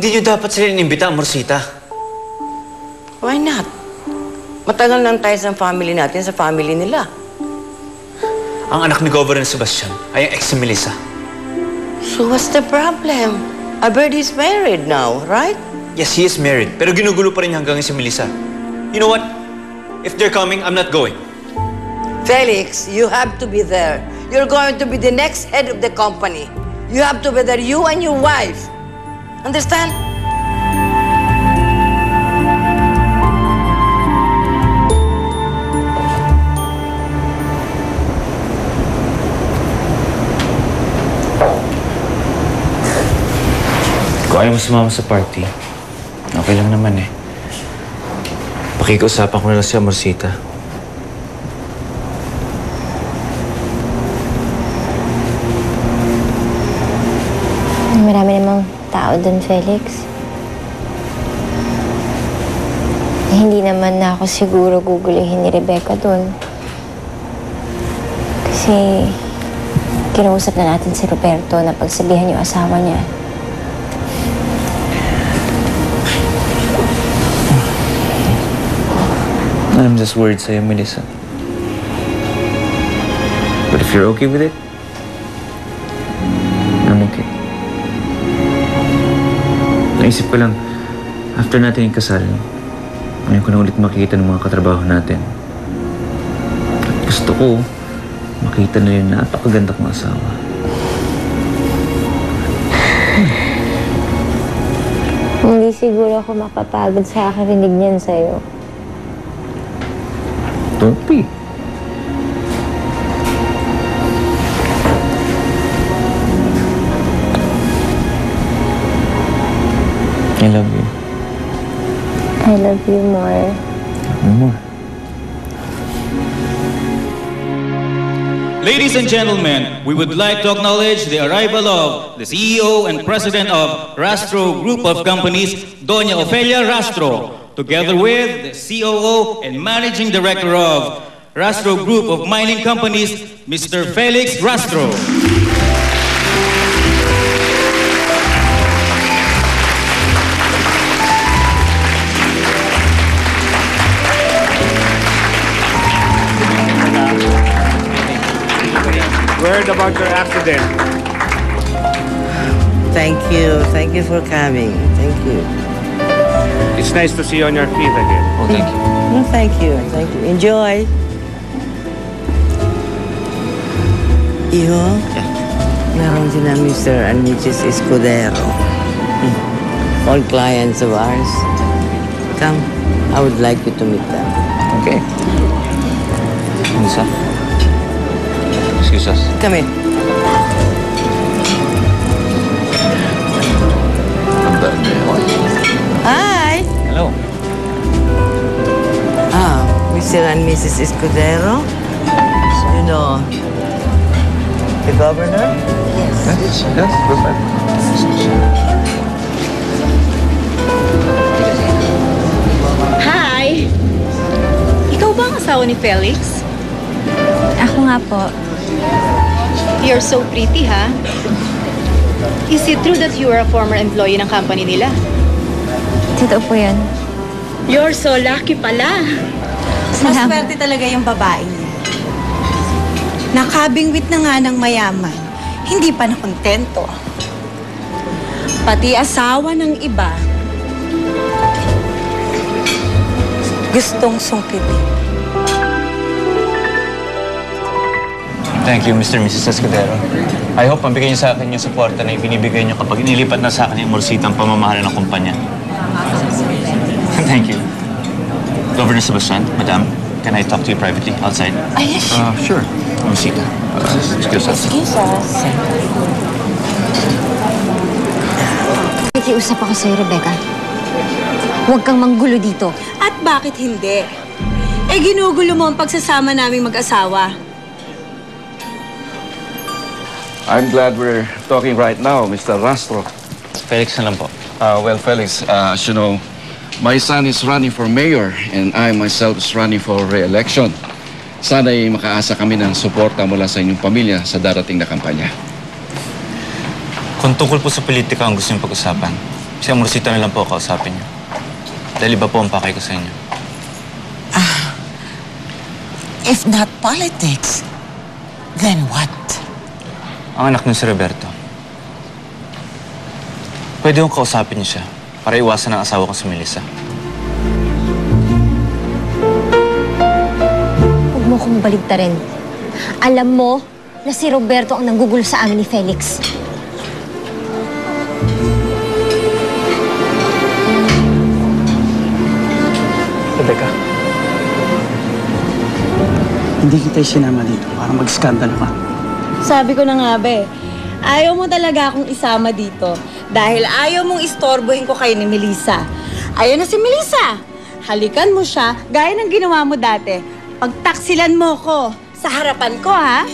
Hindi nyo dapat sila inimbita, Amorcita. Why not? Matagal nang tayo sa family natin, sa family nila. Ang anak ni Governor Sebastian ay ang ex ni Melissa. So what's the problem? I heard he's married now, right? Yes, he is married. Pero ginugulo pa rin hanggang si Melissa. You know what? If they're coming, I'm not going. Felix, you have to be there. You're going to be the next head of the company. You have to be there, you and your wife. Understand? Kung ayaw mo sumama sa party, okay lang naman eh. Pakikiusapan ko na lang si Amorcita. Marami namang tao doon, Felix. Hindi naman na ako siguro gugulihin ni Rebecca doon. Kasi kinausap na natin si Roberto na pagsabihan yung asawa niya. I'm just worried sa'yo, Melissa. But if you're okay with it, I'm okay. Naisip ko lang, after natin ikasal, ngayon ko na ulit makikita ng mga katrabaho natin. At gusto ko, makita na yung napakaganda kong asawa. Hindi siguro ako mapapagod sa kakarinig niyan sa'yo. Don't be. I love you. I love you more. Love me more. Ladies and gentlemen, we would like to acknowledge the arrival of the CEO and President of Rastro Group of Companies, Doña Ofelia Rastro, together with the COO and Managing Director of Rastro Group of Mining Companies, Mr. Felix Rastro. Word about your accident. Thank you. Thank you for coming. Thank you. It's nice to see you on your feet again. Oh, thank you. No, thank you. Thank you. Enjoy. Iho, meron sila Mr. and Mrs. Escudero. All clients of ours. Come, I would like you to meet them. Okay. Melissa? Excuse us. Come in. Hi! Hello. Ah, Mr. and Mrs. Escudero. You know, the governor? Yes, perfect. Hi! Ikaw ba ang asawa ni Felix? Ako nga po. You're so pretty, ha? Is it true that you are a former employee ng company nila? Totoo po yan. You're so lucky pala. Maswerte talaga yung babae niya. Nakabingwit na nga ng mayaman, hindi pa nakontento. Pati asawa ng iba, gustong sungkitin. Thank you, Mr. and Mrs. Escudero. I hope mabigay niyo sa akin yung suporta na ibinibigay niyo kapag inilipat na sa akin yung Amorcita ang pamamahala ng kumpanya. Thank you. Governor Sebastian, Madam, can I talk to you privately outside? Ay, yes. Sure. Amorcita, excuse us. Excuse us. Nakikiusap ako sa'yo, Rebecca. Huwag kang manggulo dito. At bakit hindi? Eh, ginugulo mo ang pagsasama naming mag-asawa. I'm glad we're talking right now, Mr. Rastro. Felix na lang po. Well, Felix, as you know, my son is running for mayor and I myself is running for re-election. Sana'y makaasa kami ng suporta mula sa inyong pamilya sa darating na kampanya. Kung tungkol po sa politika ang gusto niyong pag-usapan, Si Amorsita na lang po kausapin niyo. Dahil iba po ang pakay ko sa inyo. If not politics, then what? Ang anak niyo si Roberto. Pwede kong kausapin niyo siya para iwasan ang asawa ko si Melissa. Huwag mo kong baligtarin. Alam mo na si Roberto ang nanggugulo sa amin ni Felix. Rebecca, hindi kita sinama dito para mag-skandalo ka. Sabi ko na nga ba ayaw mo talaga akong isama dito dahil ayaw mong istorbohin ko kayo ni Melissa. Ayaw na si Melissa. Halikan mo siya gaya ng ginawa mo dati. Pagtaksilan mo ko sa harapan ko, ha?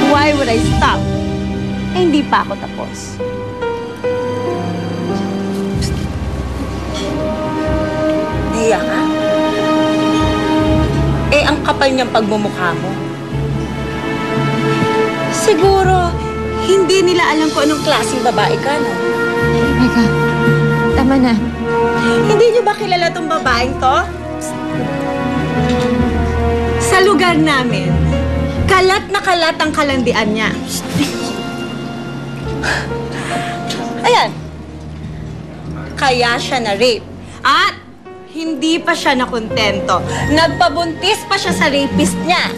Why would I stop? Hindi pa ako tapos. Nahiya ka? Ang kapal niyang pagmumukha mo. Siguro, hindi nila alam kung anong klaseng babae ka, no? Rebecca, tama na. Hindi niyo ba kilala tong babaeng to? Sa lugar namin, kalat na kalat ang kalandian niya. Ayan. Kaya siya na-rape. At hindi pa siya nakontento. Nagpabuntis pa siya sa rapist niya.